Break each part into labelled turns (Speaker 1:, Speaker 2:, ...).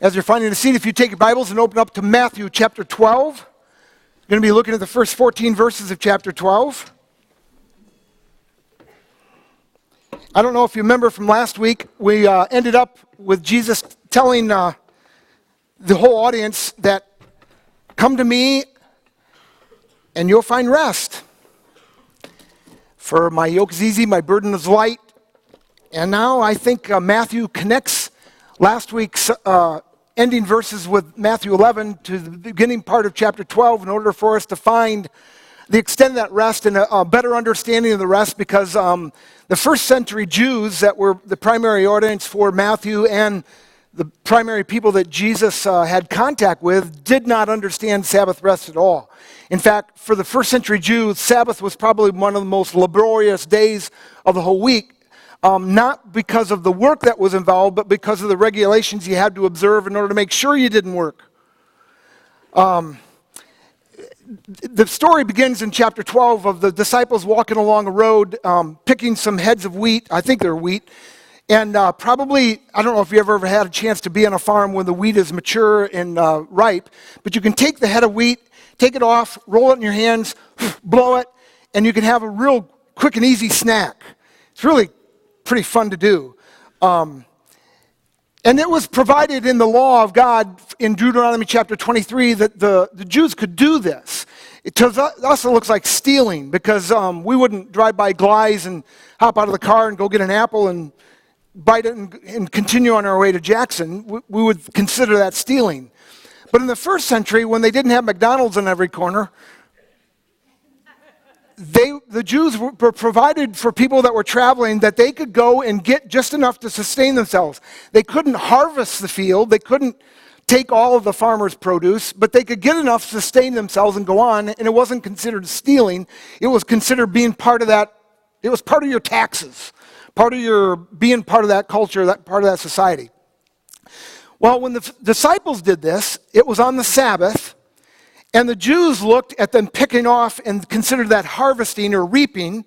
Speaker 1: As you're finding a seat, if you take your Bibles and open up to Matthew chapter 12, we're going to be looking at the first 14 verses of chapter 12. I don't know if you remember from last week, we ended up with Jesus telling the whole audience that, "Come to me and you'll find rest. For my yoke is easy, my burden is light." And now I think Matthew connects last week's ending verses with Matthew 11 to the beginning part of chapter 12 in order for us to find the extent of that rest and a better understanding of the rest, because the first century Jews that were the primary audience for Matthew and the primary people that Jesus had contact with did not understand Sabbath rest at all. In fact, for the first century Jews, Sabbath was probably one of the most laborious days of the whole week. Not because of the work that was involved, but because of the regulations you had to observe in order to make sure you didn't work. The story begins in chapter 12 of the disciples walking along a road, picking some heads of wheat. I think they're wheat. And probably, I don't know if you ever had a chance to be on a farm when the wheat is mature and ripe, but you can take the head of wheat, take it off, roll it in your hands, blow it, and you can have a real quick and easy snack. It's really pretty fun to do. And it was provided in the law of God in Deuteronomy chapter 23 that the Jews could do this. To us it looks like stealing, because we wouldn't drive by Gleis and hop out of the car and go get an apple and bite it and continue on our way to Jackson. We would consider that stealing. But in the first century, when they didn't have McDonald's on every corner, the Jews were provided for people that were traveling that they could go and get just enough to sustain themselves. They couldn't harvest the field. They couldn't take all of the farmer's produce, but they could get enough to sustain themselves and go on, and it wasn't considered stealing. It was considered being part of that. It was part of your taxes, part of your being part of that culture, that part of that society. Well, when the disciples did this, it was on the Sabbath. And the Jews looked at them picking off and considered that harvesting or reaping,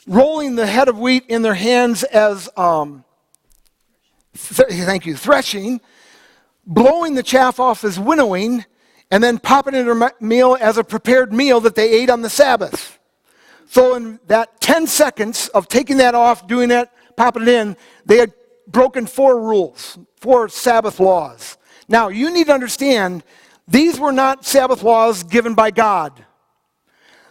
Speaker 1: rolling the head of wheat in their hands as, threshing, blowing the chaff off as winnowing, and then popping it in their meal as a prepared meal that they ate on the Sabbath. So in that 10 seconds of taking that off, doing it, popping it in, they had broken 4 rules, 4 Sabbath laws. Now, you need to understand, these were not Sabbath laws given by God.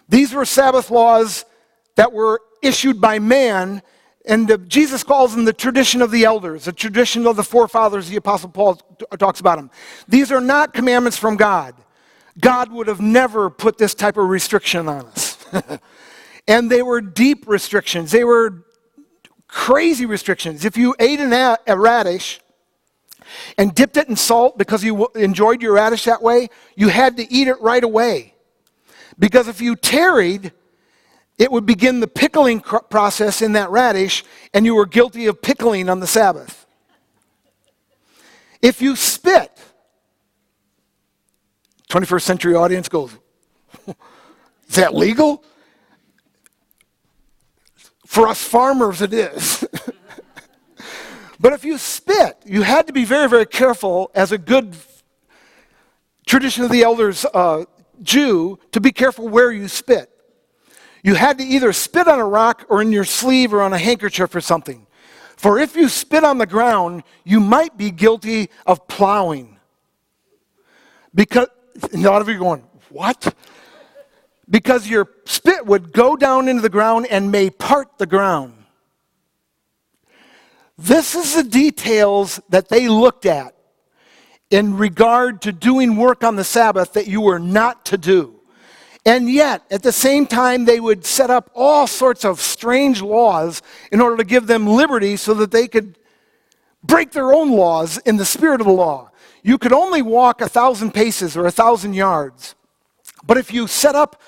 Speaker 1: These were Sabbath laws that were issued by man, and Jesus calls them the tradition of the elders, the tradition of the forefathers. The Apostle Paul talks about them. These are not commandments from God. God would have never put this type of restriction on us. And they were deep restrictions. They were crazy restrictions. If you ate a radish and dipped it in salt because you enjoyed your radish that way, you had to eat it right away. Because if you tarried, it would begin the pickling process in that radish, and you were guilty of pickling on the Sabbath. If you spit, 21st century audience goes, "Is that legal?" For us farmers, it is. But if you spit, you had to be very, very careful as a good tradition of the elders Jew to be careful where you spit. You had to either spit on a rock or in your sleeve or on a handkerchief or something. For if you spit on the ground, you might be guilty of plowing. Because, a lot of you are going, what? Because your spit would go down into the ground and may part the ground. This is the details that they looked at in regard to doing work on the Sabbath that you were not to do. And yet, at the same time, they would set up all sorts of strange laws in order to give them liberty so that they could break their own laws in the spirit of the law. You could only walk 1,000 paces or 1,000 yards. But if you set up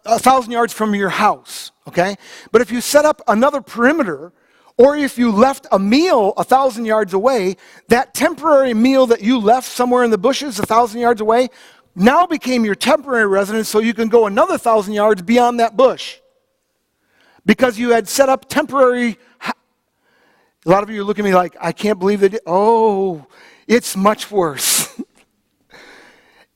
Speaker 1: 1,000 yards from your house, okay? But if you set up another perimeter, or if you left a meal 1,000 yards away, that temporary meal that you left somewhere in the bushes 1,000 yards away now became your temporary residence, so you can go another 1,000 yards beyond that bush. Because you had set up temporary A lot of you are looking at me like, I can't believe that. Oh, it's much worse.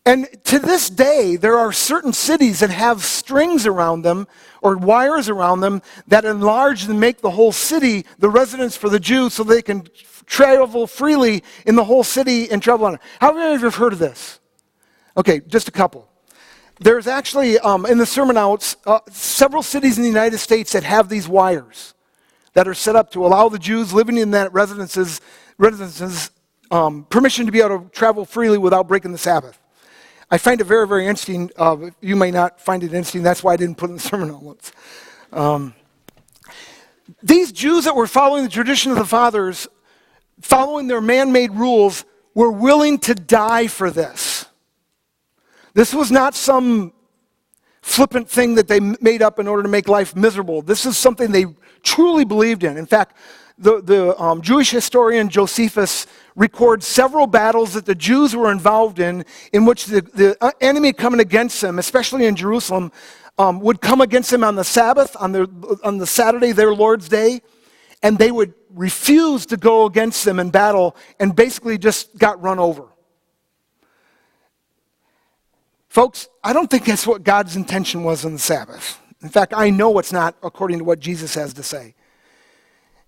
Speaker 1: And to this day, there are certain cities that have strings around them or wires around them that enlarge and make the whole city the residence for the Jews so they can travel freely in the whole city and travel on it. How many of you have heard of this? Okay, just a couple. There's actually, in the Sermon Notes, several cities in the United States that have these wires that are set up to allow the Jews living in that residences permission to be able to travel freely without breaking the Sabbath. I find it very, very interesting. You may not find it interesting. That's why I didn't put it in the sermon notes. These Jews that were following the tradition of the fathers, following their man-made rules, were willing to die for this. This was not some flippant thing that they made up in order to make life miserable. This is something they truly believed in. In fact, the Jewish historian Josephus records several battles that the Jews were involved in which the enemy coming against them, especially in Jerusalem, would come against them on the Sabbath, on the Saturday, their Lord's Day, and they would refuse to go against them in battle and basically just got run over. Folks, I don't think that's what God's intention was on the Sabbath. In fact, I know it's not according to what Jesus has to say.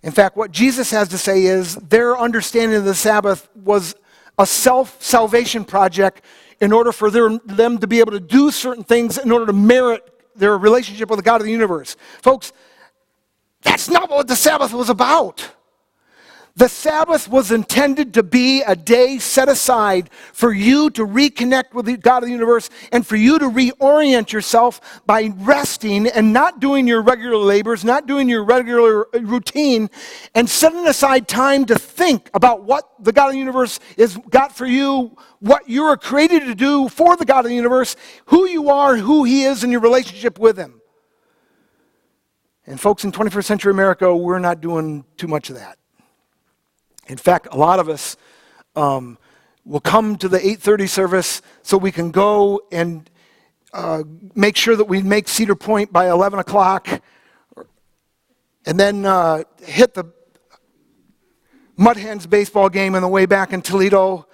Speaker 1: In fact, what Jesus has to say is their understanding of the Sabbath was a self-salvation project in order for them to be able to do certain things in order to merit their relationship with the God of the universe. Folks, that's not what the Sabbath was about. The Sabbath was intended to be a day set aside for you to reconnect with the God of the universe and for you to reorient yourself by resting and not doing your regular labors, not doing your regular routine, and setting aside time to think about what the God of the universe has got for you, what you are created to do for the God of the universe, who you are, who He is, and your relationship with Him. And folks, in 21st century America, we're not doing too much of that. In fact, a lot of us will come to the 8:30 service so we can go and make sure that we make Cedar Point by 11 o'clock and then hit the Mud Hens baseball game on the way back in Toledo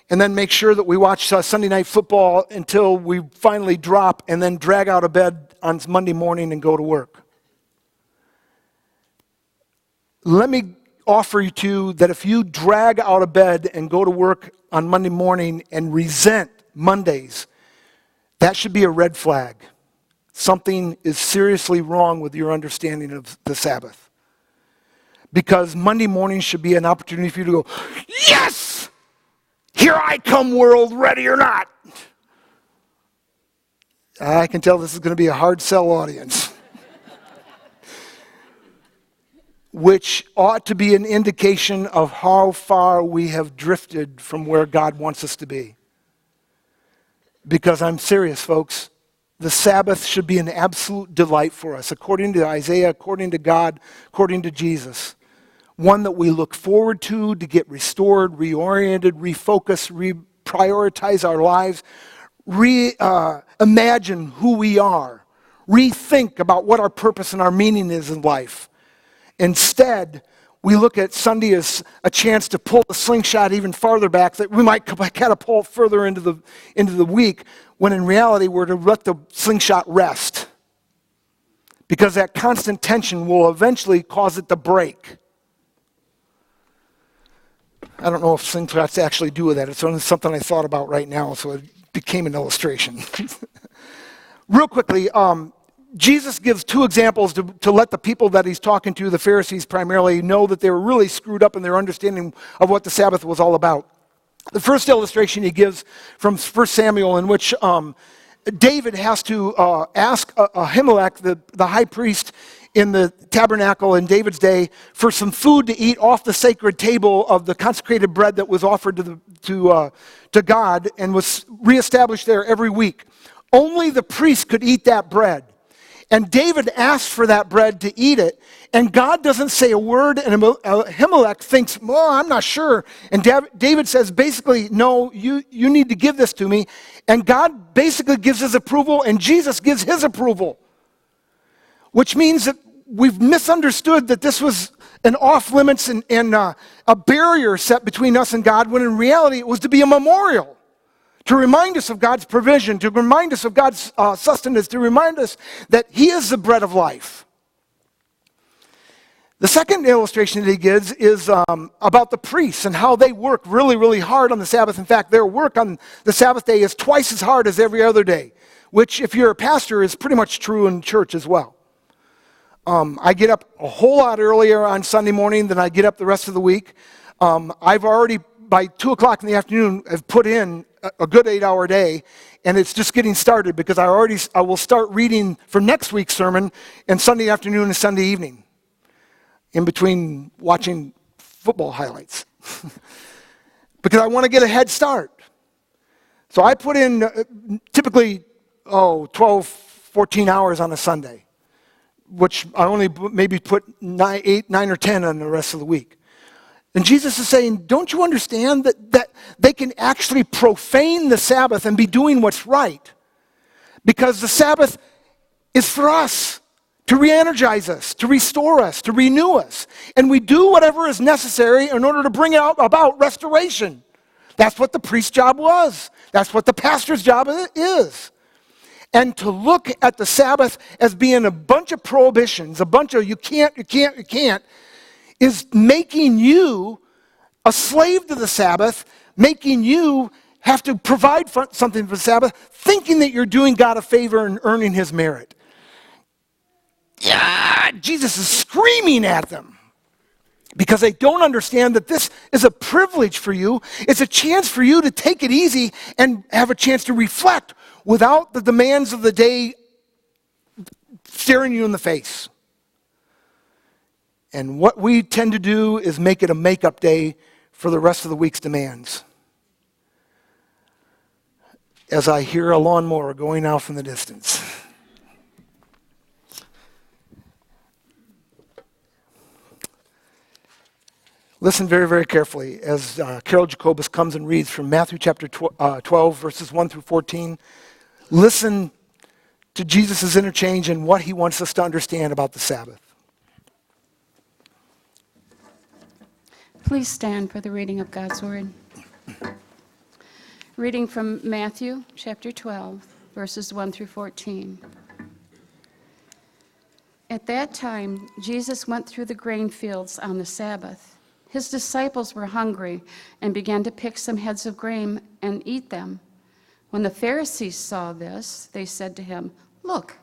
Speaker 1: and then make sure that we watch Sunday night football until we finally drop and then drag out of bed on Monday morning and go to work. Let me offer you to that if you drag out of bed and go to work on Monday morning and resent Mondays, that should be a red flag. Something is seriously wrong with your understanding of the Sabbath. Because Monday morning should be an opportunity for you to go, yes! Here I come, world, ready or not. I can tell this is going to be a hard sell audience. Which ought to be an indication of how far we have drifted from where God wants us to be. Because I'm serious, folks. The Sabbath should be an absolute delight for us, according to Isaiah, according to God, according to Jesus. One that we look forward to get restored, reoriented, refocused, reprioritize our lives, reimagine who we are, rethink about what our purpose and our meaning is in life. Instead, we look at Sunday as a chance to pull the slingshot even farther back, that we might catapult further into the week, when in reality we're to let the slingshot rest. Because that constant tension will eventually cause it to break. I don't know if slingshots actually do with that. It's only something I thought about right now, so it became an illustration. Real quickly, Jesus gives two examples to let the people that he's talking to, the Pharisees primarily, know that they were really screwed up in their understanding of what the Sabbath was all about. The first illustration he gives from 1 Samuel, in which David has to ask Ahimelech, the high priest in the tabernacle in David's day, for some food to eat off the sacred table of the consecrated bread that was offered to God and was reestablished there every week. Only the priest could eat that bread. And David asked for that bread to eat it, and God doesn't say a word, and Ahimelech thinks, well, I'm not sure. And David says, basically, no, you need to give this to me. And God basically gives his approval, and Jesus gives his approval. Which means that we've misunderstood that this was and off limits and a barrier set between us and God, when in reality it was to be a memorial, to remind us of God's provision, to remind us of God's sustenance, to remind us that He is the bread of life. The second illustration that he gives is about the priests and how they work really, really hard on the Sabbath. In fact, their work on the Sabbath day is twice as hard as every other day, which, if you're a pastor, is pretty much true in church as well. I get up a whole lot earlier on Sunday morning than I get up the rest of the week. I've already, by 2 o'clock in the afternoon, have put in a good 8-hour day, and it's just getting started because I will start reading for next week's sermon and Sunday afternoon and Sunday evening, in between watching football highlights, because I want to get a head start. So I put in typically 12, 14 hours on a Sunday, which I only maybe put 8, 9, or 10 on the rest of the week. And Jesus is saying, don't you understand that they can actually profane the Sabbath and be doing what's right? Because the Sabbath is for us, to re-energize us, to restore us, to renew us. And we do whatever is necessary in order to bring about restoration. That's what the priest's job was. That's what the pastor's job is. And to look at the Sabbath as being a bunch of prohibitions, a bunch of you can't, is making you a slave to the Sabbath, making you have to provide something for the Sabbath, thinking that you're doing God a favor and earning His merit. Yeah, Jesus is screaming at them because they don't understand that this is a privilege for you. It's a chance for you to take it easy and have a chance to reflect without the demands of the day staring you in the face. And what we tend to do is make it a makeup day for the rest of the week's demands. As I hear a lawnmower going out from the distance. Listen very, very carefully as Carol Jacobus comes and reads from Matthew chapter 12, verses 1 through 14. Listen to Jesus' interchange and what he wants us to understand about the Sabbath.
Speaker 2: Please stand for the reading of God's Word. Reading from Matthew chapter 12, verses 1 through 14. At that time, Jesus went through the grain fields on the Sabbath. His disciples were hungry and began to pick some heads of grain and eat them. When the Pharisees saw this, they said to him, "Look,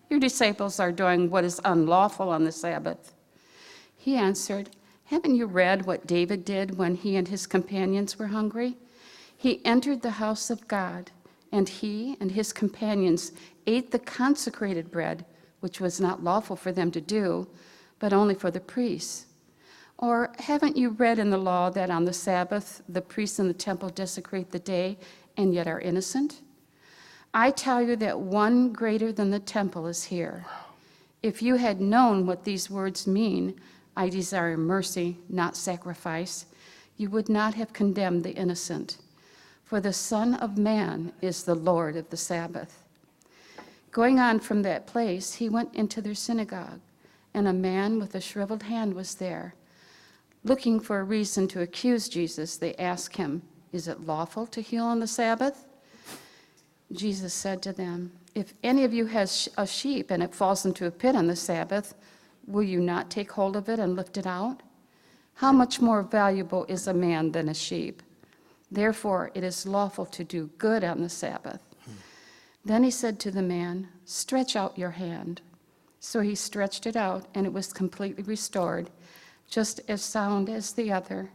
Speaker 2: your disciples are doing what is unlawful on the Sabbath." He answered, "Haven't you read what David did when he and his companions were hungry? He entered the house of God, and he and his companions ate the consecrated bread, which was not lawful for them to do, but only for the priests. Or haven't you read in the law that on the Sabbath the priests in the temple desecrate the day and yet are innocent? I tell you that one greater than the temple is here. If you had known what these words mean, 'I desire mercy, not sacrifice,' you would not have condemned the innocent. For the Son of Man is the Lord of the Sabbath." Going on from that place, he went into their synagogue, and a man with a shriveled hand was there. Looking for a reason to accuse Jesus, they asked him, "Is it lawful to heal on the Sabbath?" Jesus said to them, "If any of you has a sheep and it falls into a pit on the Sabbath, will you not take hold of it and lift it out? How much more valuable is a man than a sheep? Therefore, it is lawful to do good on the Sabbath." Then he said to the man, "Stretch out your hand." So he stretched it out, and it was completely restored, just as sound as the other.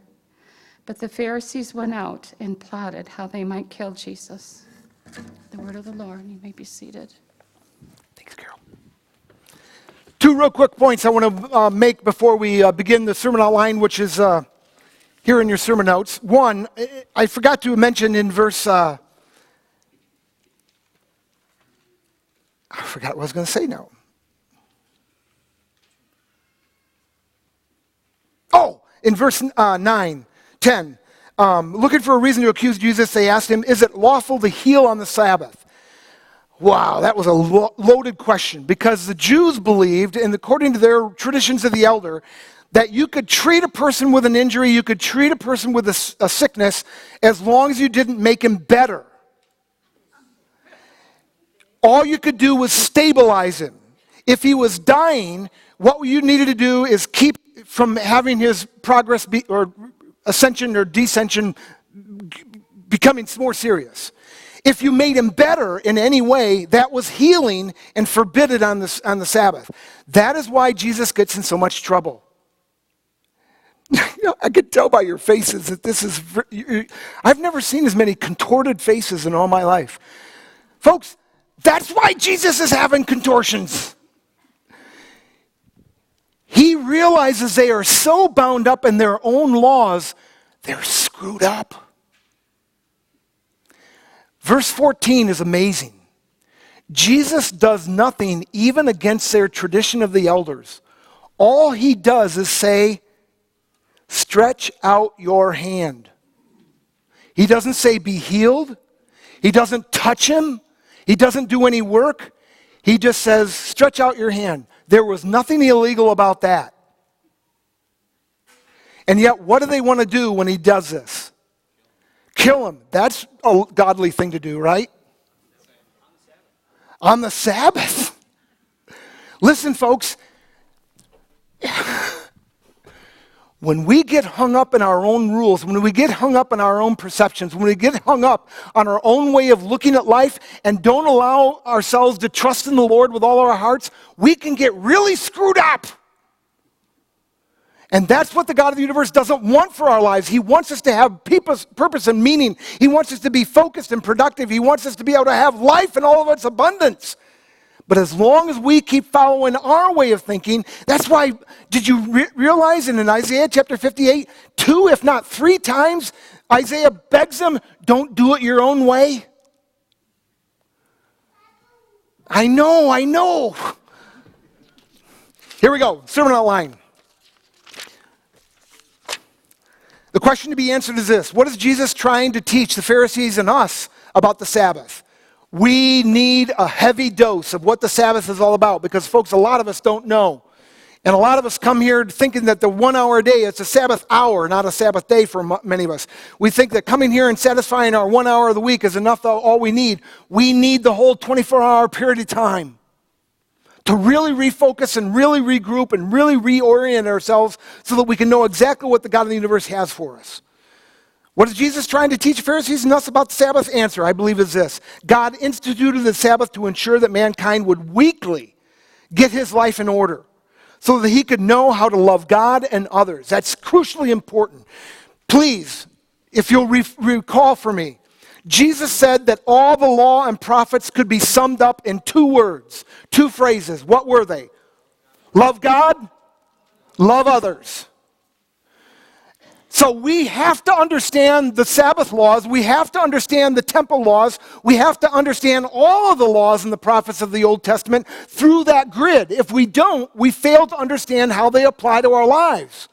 Speaker 2: But the Pharisees went out and plotted how they might kill Jesus. The word of the Lord. You may be seated.
Speaker 1: Thanks, Carol. 2 real quick points I want to make before we begin the sermon outline, which is here in your sermon notes. One, I forgot to mention in verse... I forgot what I was going to say now. Oh, in verse 9, 10, looking for a reason to accuse Jesus, they asked him, "Is it lawful to heal on the Sabbath?" Wow, that was a loaded question, because the Jews believed, and according to their traditions of the elder, that you could treat a person with an injury, you could treat a person with a sickness, as long as you didn't make him better. All you could do was stabilize him. If he was dying, what you needed to do is keep from having his progress or ascension or descension becoming more serious. If you made him better in any way, that was healing and forbidden on the Sabbath. That is why Jesus gets in so much trouble. I could tell by your faces that this is... I've never seen as many contorted faces in all my life. Folks, that's why Jesus is having contortions. He realizes they are so bound up in their own laws, they're screwed up. Verse 14 is amazing. Jesus does nothing even against their tradition of the elders. All he does is say, stretch out your hand. He doesn't say be healed. He doesn't touch him. He doesn't do any work. He just says, stretch out your hand. There was nothing illegal about that. And yet, what do they want to do when he does this? Kill him. That's a godly thing to do, right? On the Sabbath. Listen, folks. When we get hung up in our own rules, when we get hung up in our own perceptions, when we get hung up on our own way of looking at life and don't allow ourselves to trust in the Lord with all our hearts, we can get really screwed up. And that's what the God of the universe doesn't want for our lives. He wants us to have purpose and meaning. He wants us to be focused and productive. He wants us to be able to have life in all of its abundance. But as long as we keep following our way of thinking, that's why, did you realize in Isaiah chapter 58, 2, if not 3 times, Isaiah begs them, don't do it your own way? I know. Here we go, sermon outline. The question to be answered is this: what is Jesus trying to teach the Pharisees and us about the Sabbath? We need a heavy dose of what the Sabbath is all about, because, folks, a lot of us don't know. And a lot of us come here thinking that the 1 hour a day, it's a Sabbath hour, not a Sabbath day for many of us. We think that coming here and satisfying our 1 hour of the week is enough, all we need. We need the whole 24-hour period of time to really refocus and really regroup and really reorient ourselves so that we can know exactly what the God of the universe has for us. What is Jesus trying to teach the Pharisees and us about the Sabbath? Answer, I believe, is this: God instituted the Sabbath to ensure that mankind would weekly get his life in order so that he could know how to love God and others. That's crucially important. Please, if you'll recall for me, Jesus said that all the law and prophets could be summed up in 2 words, 2 phrases. What were they? Love God, love others. So we have to understand the Sabbath laws. We have to understand the temple laws. We have to understand all of the laws and the prophets of the Old Testament through that grid. If we don't, we fail to understand how they apply to our lives.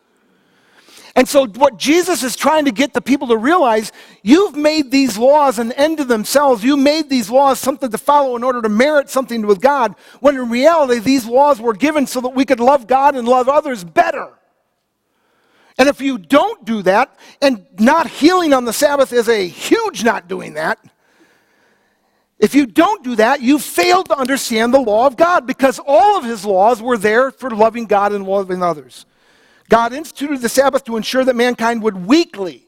Speaker 1: And so what Jesus is trying to get the people to realize, you've made these laws an end to themselves. You made these laws something to follow in order to merit something with God, when in reality these laws were given so that we could love God and love others better. And if you don't do that, and not healing on the Sabbath is a huge not doing that, if you don't do that, you failed to understand the law of God, because all of his laws were there for loving God and loving others. God instituted the Sabbath to ensure that mankind would weekly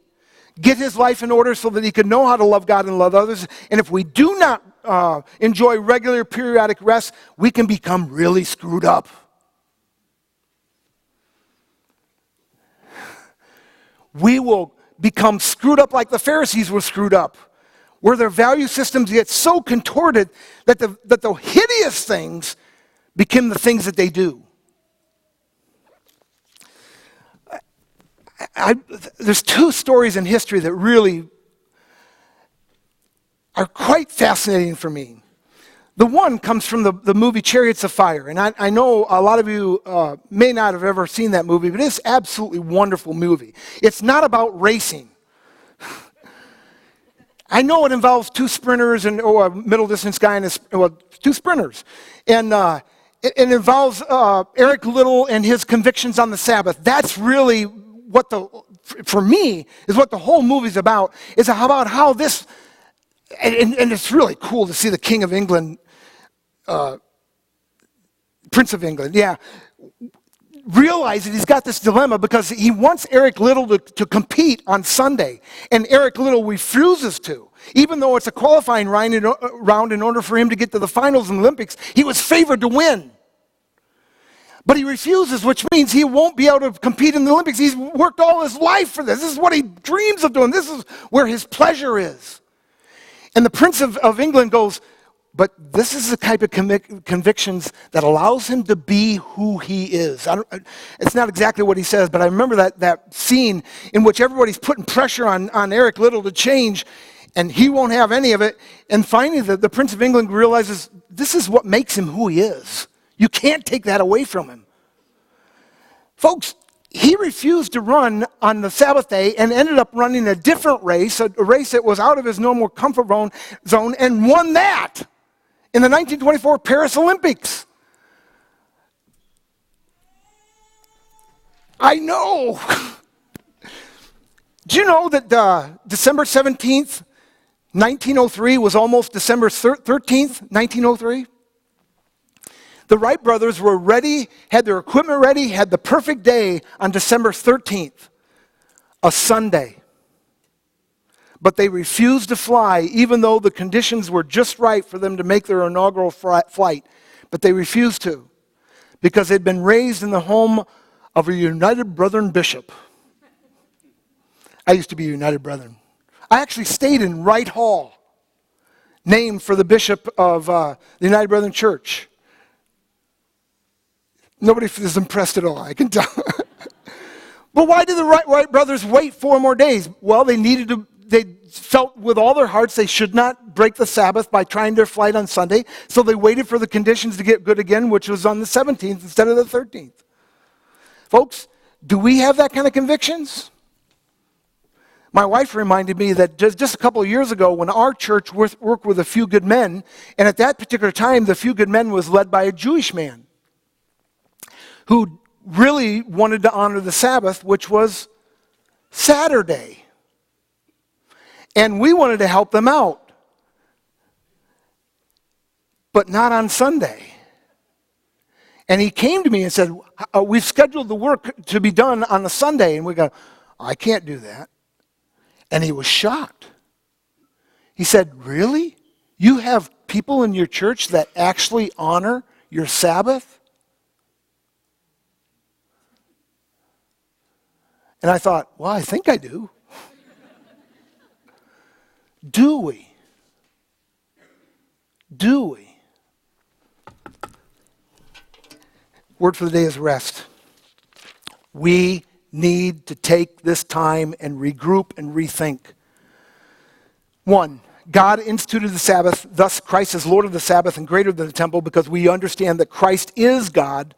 Speaker 1: get his life in order so that he could know how to love God and love others. And if we do not enjoy regular periodic rest, we can become really screwed up. We will become screwed up like the Pharisees were screwed up, where their value systems get so contorted that the hideous things become the things that they do. There's 2 stories in history that really are quite fascinating for me. The one comes from the movie Chariots of Fire. And I know a lot of you may not have ever seen that movie, but it's an absolutely wonderful movie. It's not about racing. I know it involves 2 sprinters and a middle distance guy and 2 sprinters. And it involves Eric Liddell and his convictions on the Sabbath. That's really what for me, is what the whole movie's about, is about how this, and it's really cool to see the King of England, Prince of England, realize that he's got this dilemma because he wants Eric Liddell to compete on Sunday, and Eric Liddell refuses to. Even though it's a qualifying round in order for him to get to the finals in the Olympics, he was favored to win. But he refuses, which means he won't be able to compete in the Olympics. He's worked all his life for this. This is what he dreams of doing. This is where his pleasure is. And the Prince of England goes, but this is the type of convictions that allows him to be who he is. It's not exactly what he says, but I remember that scene in which everybody's putting pressure on Eric Liddell to change, and he won't have any of it. And finally, the Prince of England realizes this is what makes him who he is. You can't take that away from him. Folks, he refused to run on the Sabbath day and ended up running a different race, a race that was out of his normal comfort zone, and won that in the 1924 Paris Olympics. I know. Do you know that December 17th, 1903 was almost December 13th, 1903? The Wright brothers were ready, had their equipment ready, had the perfect day on December 13th, a Sunday. But they refused to fly, even though the conditions were just right for them to make their inaugural flight. But they refused to, because they'd been raised in the home of a United Brethren bishop. I used to be a United Brethren. I actually stayed in Wright Hall, named for the bishop of the United Brethren Church. Nobody is impressed at all, I can tell. But why did the Wright brothers wait 4 more days? Well, they felt with all their hearts they should not break the Sabbath by trying their flight on Sunday, so they waited for the conditions to get good again, which was on the 17th instead of the 13th. Folks, do we have that kind of convictions? My wife reminded me that just a couple of years ago when our church worked with a few good men, and at that particular time the few good men was led by a Jewish man who really wanted to honor the Sabbath, which was Saturday. And we wanted to help them out, but not on Sunday. And he came to me and said, we've scheduled the work to be done on a Sunday. And we go, I can't do that. And he was shocked. He said, really? You have people in your church that actually honor your Sabbath? And I thought, well, I think I do. Do we? Do we? Word for the day is rest. We need to take this time and regroup and rethink. 1, God instituted the Sabbath, thus Christ is Lord of the Sabbath and greater than the temple, because we understand that Christ is God,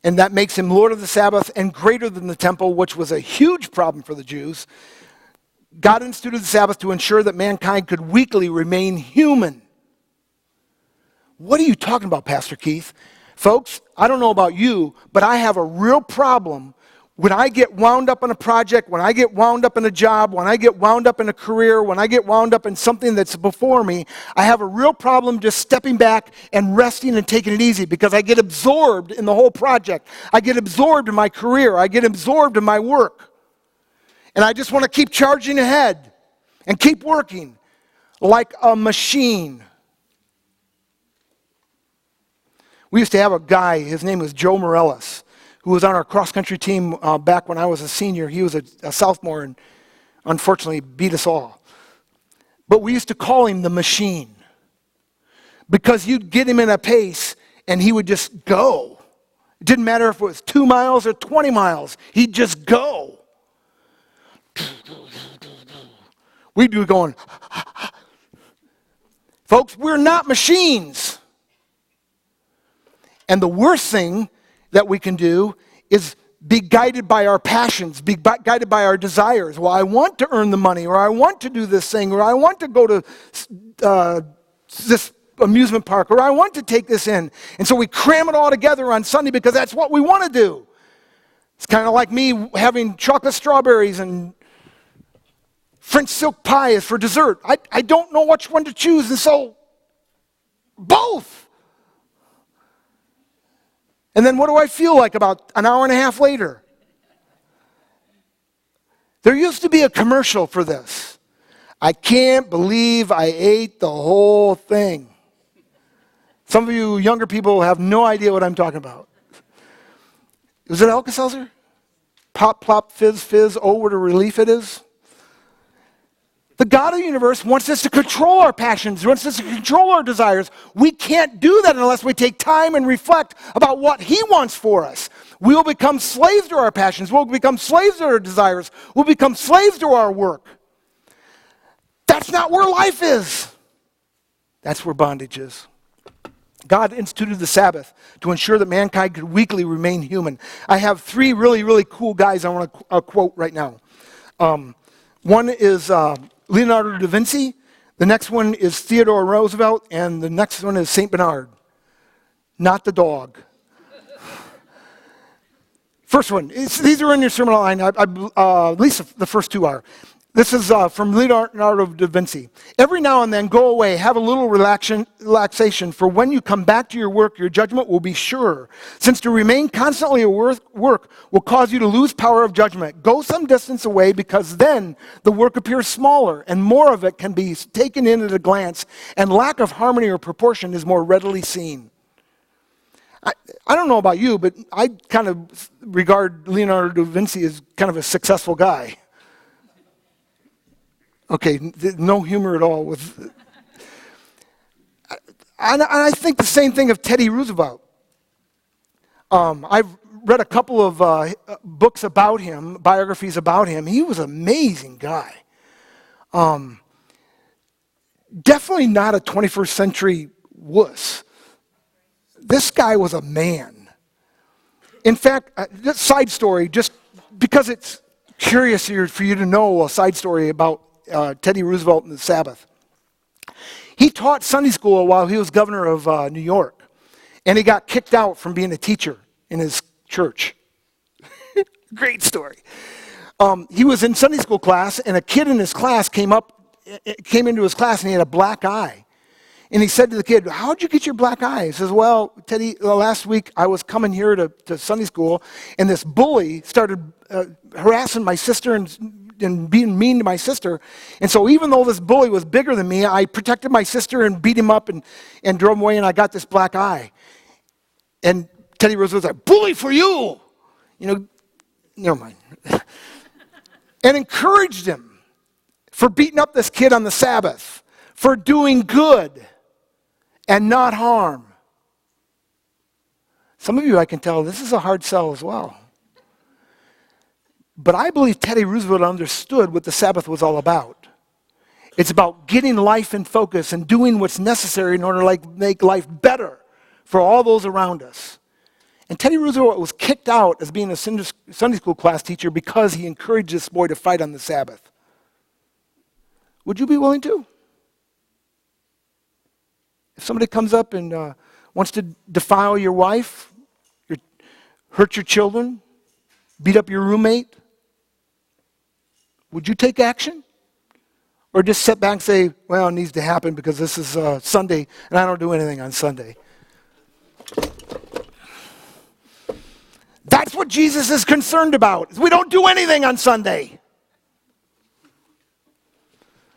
Speaker 1: and that makes him Lord of the Sabbath and greater than the temple, which was a huge problem for the Jews. God instituted the Sabbath to ensure that mankind could weekly remain human. What are you talking about, Pastor Keith? Folks, I don't know about you, but I have a real problem when I get wound up in a project, when I get wound up in a job, when I get wound up in a career, when I get wound up in something that's before me. I have a real problem just stepping back and resting and taking it easy, because I get absorbed in the whole project. I get absorbed in my career. I get absorbed in my work. And I just want to keep charging ahead and keep working like a machine. We used to have a guy, his name was Joe Morellis, who was on our cross-country team back when I was a senior. He was a sophomore and unfortunately beat us all. But we used to call him the machine, because you'd get him in a pace and he would just go. It didn't matter if it was 2 miles or 20 miles. He'd just go. We'd be going, folks, we're not machines. And the worst thing that we can do is be guided by our passions, be guided by our desires. Well, I want to earn the money, or I want to do this thing, or I want to go to this amusement park, or I want to take this in. And so we cram it all together on Sunday because that's what we want to do. It's kind of like me having chocolate strawberries and French silk pie is for dessert. I don't know which one to choose, and so both. And then what do I feel like about an hour and a half later? There used to be a commercial for this. I can't believe I ate the whole thing. Some of you younger people have no idea what I'm talking about. Was it Alka-Seltzer? Pop, plop, fizz, fizz, oh, what a relief it is. The God of the universe wants us to control our passions, wants us to control our desires. We can't do that unless we take time and reflect about what He wants for us. We will become slaves to our passions. We'll become slaves to our desires. We'll become slaves to our work. That's not where life is. That's where bondage is. God instituted the Sabbath to ensure that mankind could weekly remain human. I have three really, really cool guys I want to quote right now. One is Leonardo da Vinci. The next one is Theodore Roosevelt. And the next one is St. Bernard. Not the dog. First one. These are in your sermon line. At least the first two are. This is from Leonardo da Vinci. Every now and then go away, have a little relaxation, for when you come back to your work, your judgment will be sure. Since to remain constantly at work will cause you to lose power of judgment. Go some distance away, because then the work appears smaller and more of it can be taken in at a glance, and lack of harmony or proportion is more readily seen. I don't know about you, but I kind of regard Leonardo da Vinci as kind of a successful guy. Okay, no humor at all with. And I think the same thing of Teddy Roosevelt. I've read a couple of books about him, biographies about him. He was an amazing guy. Definitely not a 21st century wuss. This guy was a man. In fact, this side story, just because it's curious for you to know a side story about Teddy Roosevelt and the Sabbath. He taught Sunday school while he was governor of New York, and he got kicked out from being a teacher in his church. Great story. He was in Sunday school class, and a kid in his class came into his class, and he had a black eye. And he said to the kid, "How'd you get your black eye?" He says, "Well, Teddy, last week I was coming here to Sunday school, and this bully started harassing my sister and being mean to my sister. And so even though this bully was bigger than me, I protected my sister and beat him up and drove him away, and I got this black eye." And Teddy Roosevelt was like, "Bully for you!" Never mind. And encouraged him for beating up this kid on the Sabbath, for doing good and not harm. Some of you, I can tell, this is a hard sell as well. But I believe Teddy Roosevelt understood what the Sabbath was all about. It's about getting life in focus and doing what's necessary in order to make life better for all those around us. And Teddy Roosevelt was kicked out as being a Sunday school class teacher because he encouraged this boy to fight on the Sabbath. Would you be willing to? If somebody comes up and wants to defile your wife, hurt your children, beat up your roommate, would you take action? Or just sit back and say, "Well, it needs to happen because this is Sunday and I don't do anything on Sunday"? That's what Jesus is concerned about. We don't do anything on Sunday.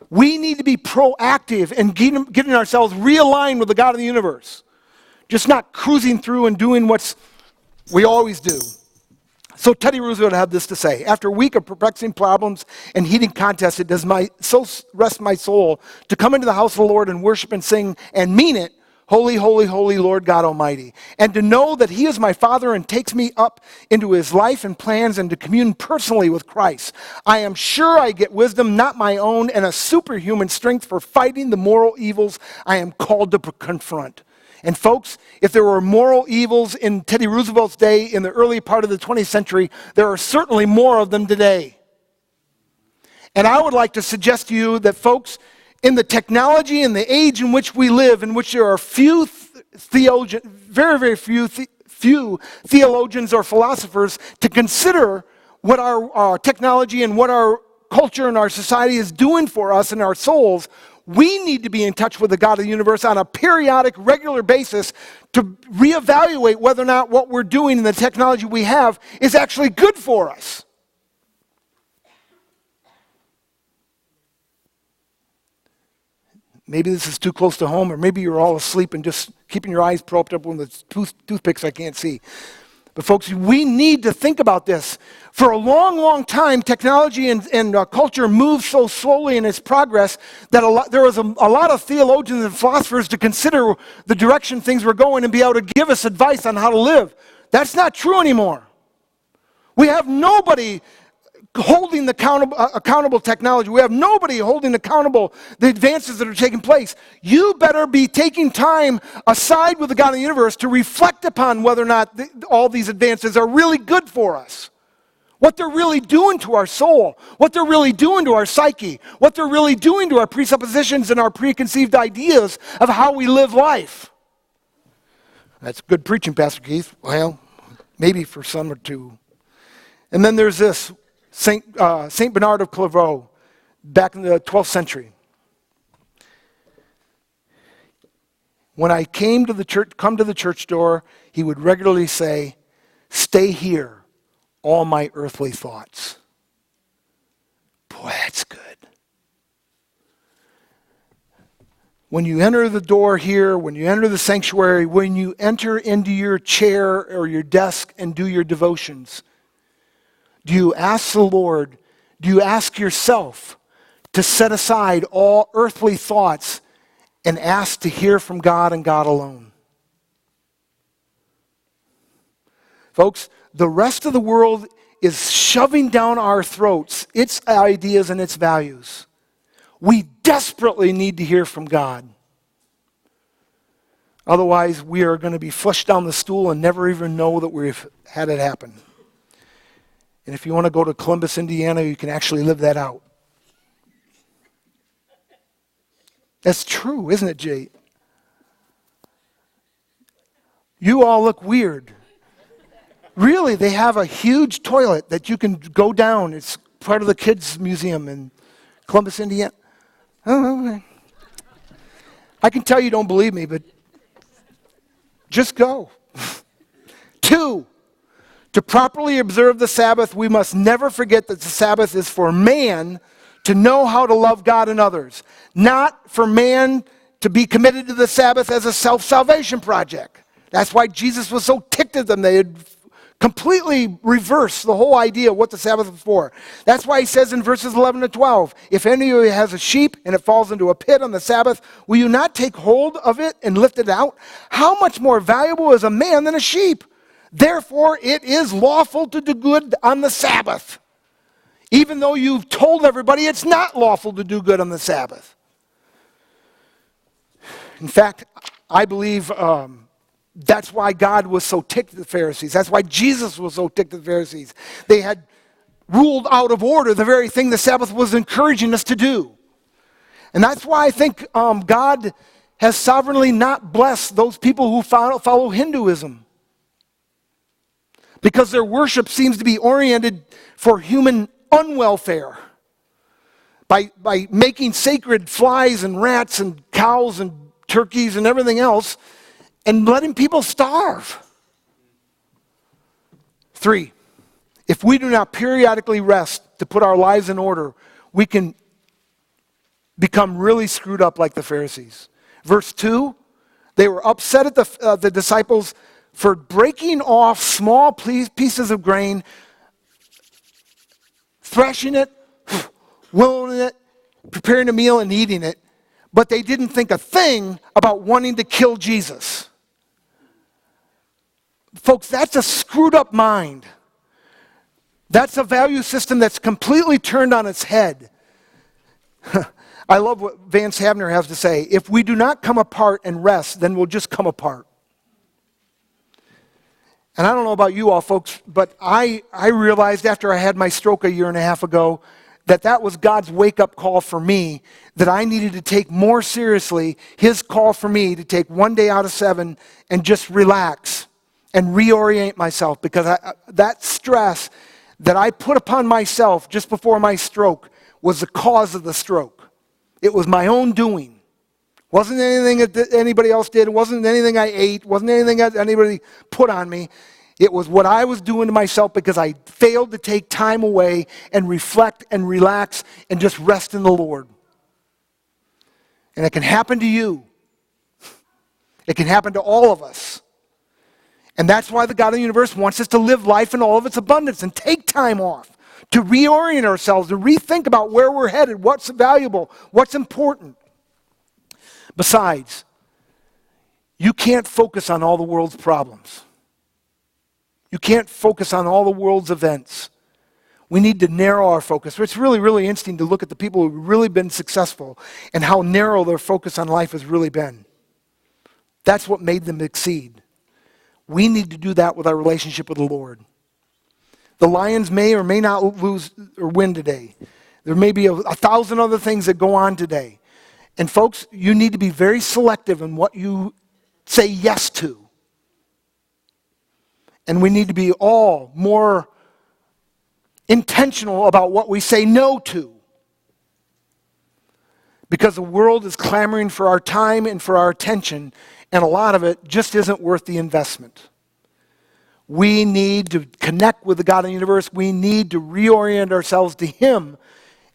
Speaker 1: We need to be proactive and getting ourselves realigned with the God of the universe. Just not cruising through and doing what we always do. So Teddy Roosevelt had this to say: "After a week of perplexing problems and heated contests, it does so rest my soul to come into the house of the Lord and worship and sing and mean it, Holy, holy, holy Lord God Almighty, and to know that He is my Father and takes me up into His life and plans and to commune personally with Christ. I am sure I get wisdom, not my own, and a superhuman strength for fighting the moral evils I am called to confront." And folks, if there were moral evils in Teddy Roosevelt's day in the early part of the 20th century, there are certainly more of them today. And I would like to suggest to you that, folks, in the technology and the age in which we live, in which there are few theologians, very few theologians or philosophers to consider what our technology and what our culture and our society is doing for us and our souls, we need to be in touch with the God of the universe on a periodic, regular basis to reevaluate whether or not what we're doing and the technology we have is actually good for us. Maybe this is too close to home, or maybe you're all asleep and just keeping your eyes propped up with the toothpicks I can't see. But folks, we need to think about this. For a long, long time, technology and culture moved so slowly in its progress that there was a lot of theologians and philosophers to consider the direction things were going and be able to give us advice on how to live. That's not true anymore. We have nobody holding accountable technology. We have nobody holding accountable the advances that are taking place. You better be taking time aside with the God of the universe to reflect upon whether or not all these advances are really good for us. What they're really doing to our soul, what they're really doing to our psyche, what they're really doing to our presuppositions and our preconceived ideas of how we live life. That's good preaching, Pastor Keith. Well, maybe for some or two. And then there's this. Saint Bernard of Clairvaux, back in the 12th century. When I come to the church door, he would regularly say, "Stay here, all my earthly thoughts." Boy, that's good. When you enter the door here, when you enter the sanctuary, when you enter into your chair or your desk and do your devotions, do you ask the Lord, do you ask yourself to set aside all earthly thoughts and ask to hear from God and God alone? Folks, the rest of the world is shoving down our throats its ideas and its values. We desperately need to hear from God. Otherwise, we are going to be flushed down the stool and never even know that we've had it happen. And if you want to go to Columbus, Indiana, you can actually live that out. That's true, isn't it, Jay? You all look weird. Really, they have a huge toilet that you can go down. It's part of the kids' museum in Columbus, Indiana. Oh, okay. I can tell you don't believe me, but just go. 2, to properly observe the Sabbath, we must never forget that the Sabbath is for man to know how to love God and others, not for man to be committed to the Sabbath as a self-salvation project. That's why Jesus was so ticked at them. They had completely reversed the whole idea of what the Sabbath was for. That's why he says in verses 11 to 12, if any of you has a sheep and it falls into a pit on the Sabbath, will you not take hold of it and lift it out? How much more valuable is a man than a sheep? Therefore, it is lawful to do good on the Sabbath, even though you've told everybody it's not lawful to do good on the Sabbath. In fact, I believe that's why God was so ticked at the Pharisees. That's why Jesus was so ticked at the Pharisees. They had ruled out of order the very thing the Sabbath was encouraging us to do. And that's why I think God has sovereignly not blessed those people who follow Hinduism, because their worship seems to be oriented for human unwelfare by making sacred flies and rats and cows and turkeys and everything else and letting people starve. 3, if we do not periodically rest to put our lives in order, we can become really screwed up like the Pharisees. Verse 2, they were upset at the disciples for breaking off small pieces of grain, threshing it, willing it, preparing a meal and eating it, but they didn't think a thing about wanting to kill Jesus. Folks, that's a screwed up mind. That's a value system that's completely turned on its head. I love what Vance Havner has to say. If we do not come apart and rest, then we'll just come apart. And I don't know about you all, folks, but I realized after I had my stroke a year and a half ago that was God's wake-up call for me, that I needed to take more seriously his call for me to take one day out of 7 and just relax and reorient myself, because that stress that I put upon myself just before my stroke was the cause of the stroke. It was my own doing. Wasn't anything that anybody else did. It wasn't anything I ate. Wasn't anything that anybody put on me. It was what I was doing to myself because I failed to take time away and reflect and relax and just rest in the Lord. And it can happen to you. It can happen to all of us. And that's why the God of the universe wants us to live life in all of its abundance and take time off to reorient ourselves, to rethink about where we're headed, what's valuable, what's important. Besides, you can't focus on all the world's problems. You can't focus on all the world's events. We need to narrow our focus. It's really, really interesting to look at the people who've really been successful and how narrow their focus on life has really been. That's what made them exceed. We need to do that with our relationship with the Lord. The Lions may or may not lose or win today. There may be 1,000 other things that go on today. And folks, you need to be very selective in what you say yes to. And we need to be all more intentional about what we say no to. Because the world is clamoring for our time and for our attention, and a lot of it just isn't worth the investment. We need to connect with the God of the universe. We need to reorient ourselves to him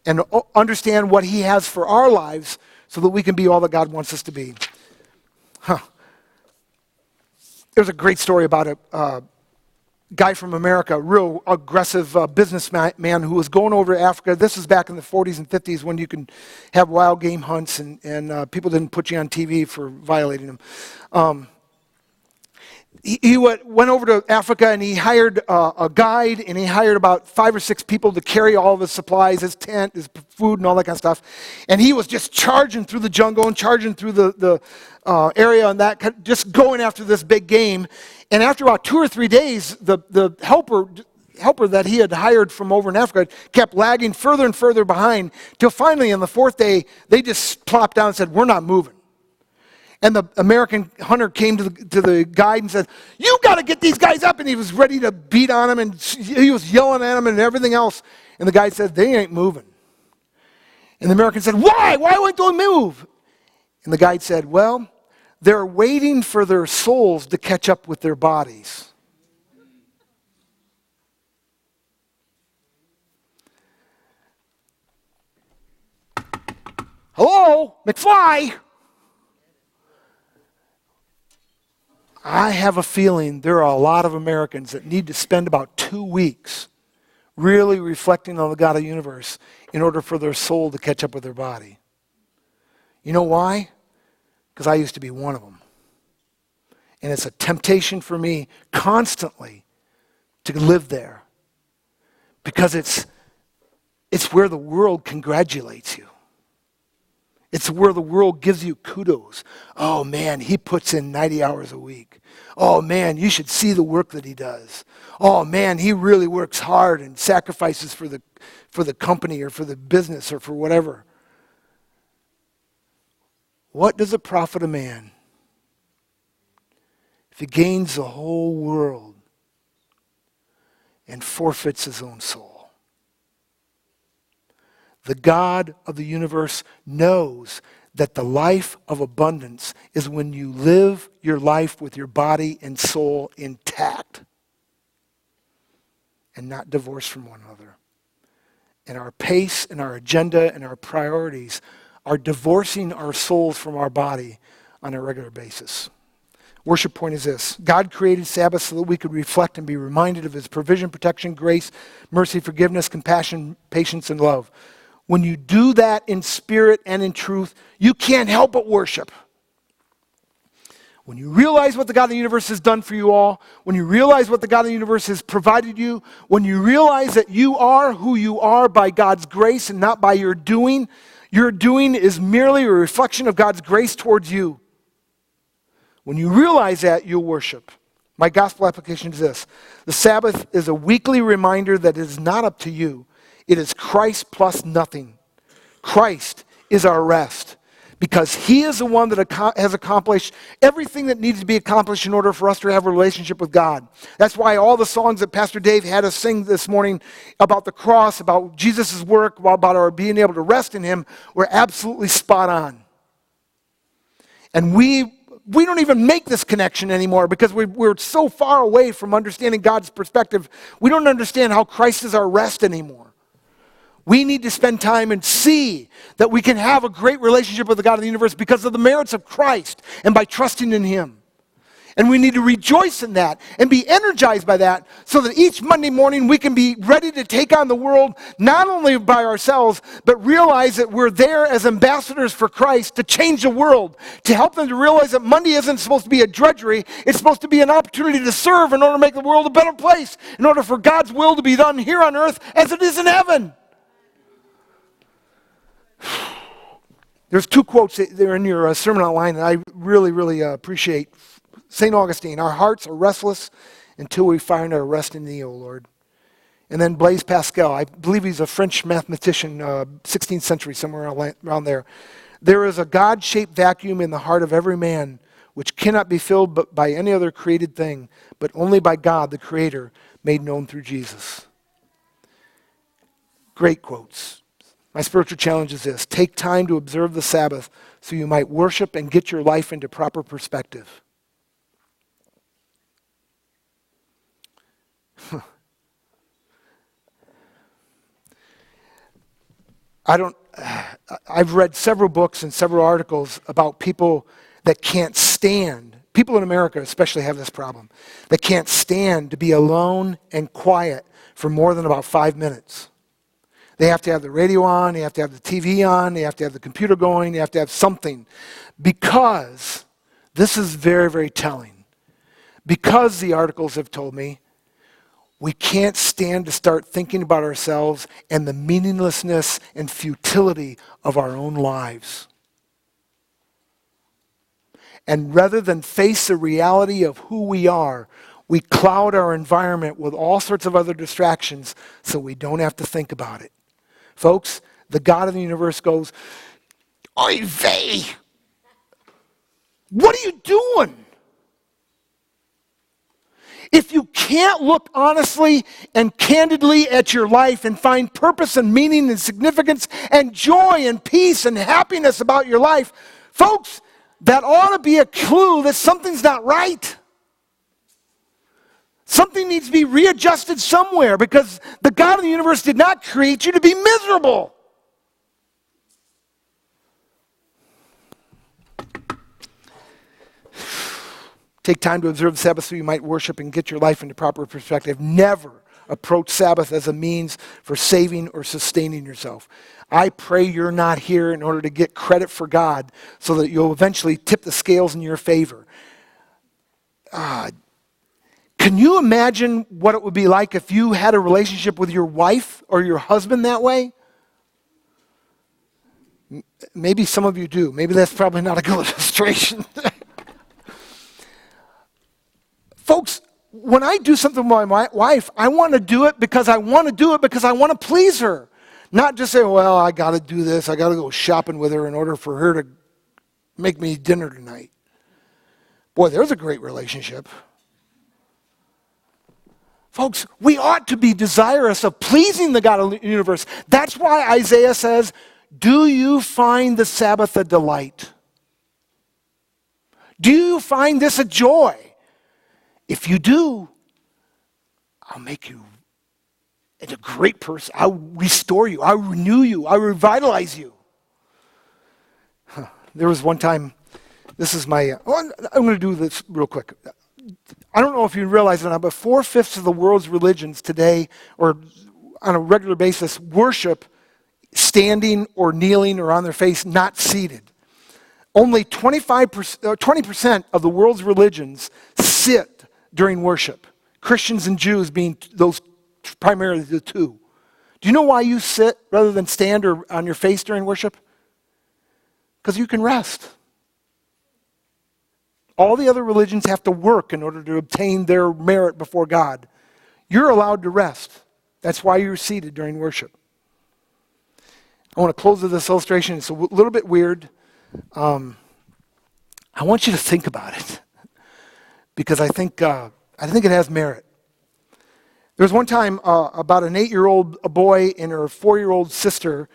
Speaker 1: and understand what he has for our lives so that we can be all that God wants us to be. There's a great story about a guy from America, a real aggressive businessman who was going over to Africa. This is back in the 40s and 50s when you can have wild game hunts and people didn't put you on TV for violating them. He went over to Africa and he hired a guide, and he hired about 5 or 6 people to carry all of his supplies, his tent, his food, and all that kind of stuff. And he was just charging through the jungle and charging through the area and that, just going after this big game. And after about 2 or 3 days, the helper that he had hired from over in Africa kept lagging further and further behind, till finally on the 4th day, they just plopped down and said, "We're not moving." And the American hunter came to the guide and said, "You got to get these guys up." And he was ready to beat on them, and he was yelling at them and everything else. And the guy said, "They ain't moving." And the American said, "Why? Why won't they move?" And the guide said, "Well, they're waiting for their souls to catch up with their bodies." Hello, McFly? I have a feeling there are a lot of Americans that need to spend about 2 weeks really reflecting on the God of the universe in order for their soul to catch up with their body. You know why? Because I used to be one of them. And it's a temptation for me constantly to live there. Because it's where the world congratulates you. It's where the world gives you kudos. "Oh man, he puts in 90 hours a week. Oh man, you should see the work that he does. Oh man, he really works hard and sacrifices for the company or for the business or for whatever." What does it profit a man if he gains the whole world and forfeits his own soul? The God of the universe knows that the life of abundance is when you live your life with your body and soul intact and not divorced from one another. And our pace and our agenda and our priorities are divorcing our souls from our body on a regular basis. Worship point is this: God created Sabbath so that we could reflect and be reminded of his provision, protection, grace, mercy, forgiveness, compassion, patience, and love. When you do that in spirit and in truth, you can't help but worship. When you realize what the God of the universe has done for you all, when you realize what the God of the universe has provided you, when you realize that you are who you are by God's grace and not by your doing is merely a reflection of God's grace towards you. When you realize that, you'll worship. My gospel application is this: the Sabbath is a weekly reminder that it is not up to you. It is Christ plus nothing. Christ is our rest because he is the one that has accomplished everything that needs to be accomplished in order for us to have a relationship with God. That's why all the songs that Pastor Dave had us sing this morning about the cross, about Jesus' work, about our being able to rest in him, were absolutely spot on. And we don't even make this connection anymore because we're so far away from understanding God's perspective. We don't understand how Christ is our rest anymore. We need to spend time and see that we can have a great relationship with the God of the universe because of the merits of Christ and by trusting in him. And we need to rejoice in that and be energized by that so that each Monday morning we can be ready to take on the world not only by ourselves, but realize that we're there as ambassadors for Christ to change the world, to help them to realize that Monday isn't supposed to be a drudgery, it's supposed to be an opportunity to serve in order to make the world a better place, in order for God's will to be done here on earth as it is in heaven. There's two quotes that are in your sermon outline that I really, really appreciate. St. Augustine, our hearts are restless until we find our rest in thee, O Lord. And then Blaise Pascal, I believe he's a French mathematician, 16th century, somewhere around there. There is a God-shaped vacuum in the heart of every man which cannot be filled by any other created thing, but only by God, the Creator, made known through Jesus. Great quotes. My spiritual challenge is this: take time to observe the Sabbath so you might worship and get your life into proper perspective. I've read several books and several articles about people that can't stand, people in America especially have this problem, that can't stand to be alone and quiet for more than about 5 minutes. They have to have the radio on, they have to have the TV on, they have to have the computer going, they have to have something. Because, this is very, very telling, because the articles have told me, we can't stand to start thinking about ourselves and the meaninglessness and futility of our own lives. And rather than face the reality of who we are, we cloud our environment with all sorts of other distractions so we don't have to think about it. Folks, the God of the universe goes, "Oy vey! What are you doing? If you can't look honestly and candidly at your life and find purpose and meaning and significance and joy and peace and happiness about your life, folks, that ought to be a clue that something's not right. Something needs to be readjusted somewhere because the God of the universe did not create you to be miserable." Take time to observe the Sabbath so you might worship and get your life into proper perspective. Never approach Sabbath as a means for saving or sustaining yourself. I pray you're not here in order to get credit for God so that you'll eventually tip the scales in your favor. Can you imagine what it would be like if you had a relationship with your wife or your husband that way? Maybe some of you do. Maybe that's probably not a good illustration. Folks, when I do something with my wife, I want to do it because I want to do it because I want to please her. Not just say, well, I got to do this. I got to go shopping with her in order for her to make me dinner tonight. Boy, there's a great relationship. Folks, we ought to be desirous of pleasing the God of the universe. That's why Isaiah says, do you find the Sabbath a delight? Do you find this a joy? If you do, I'll make you into a great person. I'll restore you. I'll renew you. I'll revitalize you. There was one time, this is my, I'm going to do this real quick. I don't know if you realize it or not, but 4/5 of the world's religions today, or on a regular basis, worship standing or kneeling or on their face, not seated. Only 20% of the world's religions sit during worship. Christians and Jews being those primarily the two. Do you know why you sit rather than stand or on your face during worship? Because you can rest. All the other religions have to work in order to obtain their merit before God. You're allowed to rest. That's why you're seated during worship. I want to close with this illustration. It's a little bit weird. I want you to think about it because I think it has merit. There was one time about an 8-year-old boy and her 4-year-old sister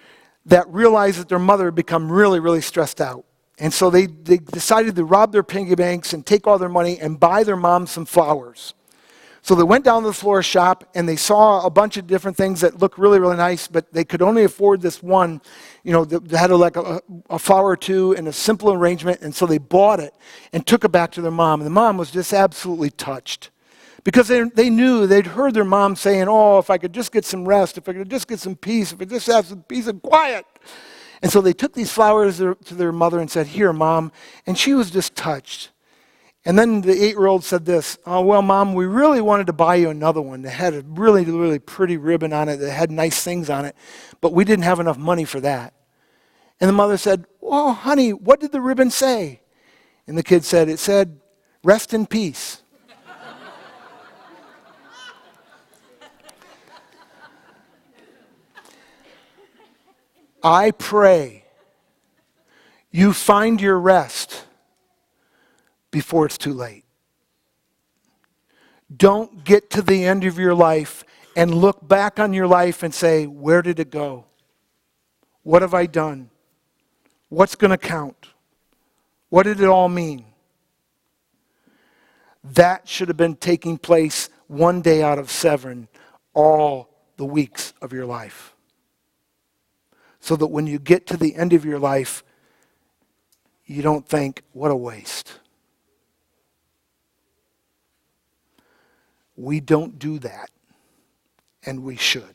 Speaker 1: that realized that their mother had become really, really stressed out. And so they decided to rob their piggy banks and take all their money and buy their mom some flowers. So they went down to the florist shop and they saw a bunch of different things that looked really, really nice, but they could only afford this one, that had like a flower or two and a simple arrangement. And so they bought it and took it back to their mom. And the mom was just absolutely touched because they knew, they'd heard their mom saying, oh, if I could just get some rest, if I could just get some peace, if I just have some peace and quiet. And so they took these flowers to their mother and said, here, Mom. And she was just touched. And then the 8-year-old said this, oh, well, Mom, we really wanted to buy you another one that had a really, really pretty ribbon on it, that had nice things on it, but we didn't have enough money for that. And the mother said, oh, honey, what did the ribbon say? And the kid said, it said, rest in peace. I pray you find your rest before it's too late. Don't get to the end of your life and look back on your life and say, where did it go? What have I done? What's going to count? What did it all mean? That should have been taking place one day out of 7 all the weeks of your life. So that when you get to the end of your life, you don't think, what a waste. We don't do that, and we should.